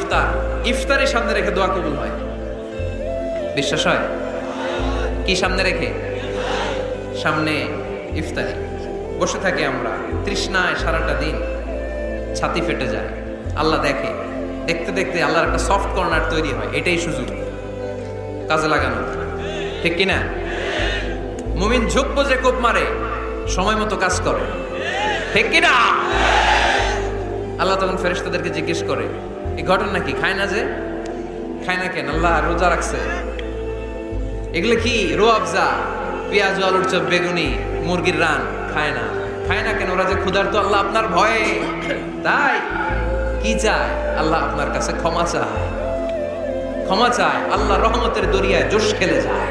ইফতার, ইফতারি সামনে রেখে দোয়া কবুল হয়। বিশ্বাস হয়? কি সামনে রেখে? সামনে ইফতারি। বসে থাকি আমরা তৃষ্ণায় সারাটা দিন, ছাতি ফেটে যায়। আল্লাহ দেখে, দেখতে দেখতে আল্লাহর একটা সফট কর্নার তৈরি হয়। এটাই সুযোগ কাজে লাগানো, ঠিক কিনা? মুমিন ঝোঁক বোঝে কোপ মারে, সময় মতো কাজ করে, ঠিক কিনা? আল্লাহ তখন ফেরেশতাদেরকে জিজ্ঞেস করে, এই ঘটনা কি? খায় না যে? খায় না কেন? আল্লাহ রোজা রাখছে। এগুলো কি? রো আফজা, পেঁয়াজ, আলুর চপ, বেগুনি, মুরগির রান খায় না। খায় না কেন? ওরা যে ক্ষুধার্ত, আল্লাহ আপনার ভয়ে। তাই কি চায়? আল্লাহ আপনার কাছে ক্ষমা চায়, ক্ষমা চায়। আল্লাহ রহমতের দরিয়ায় জোশ খেলে যায়।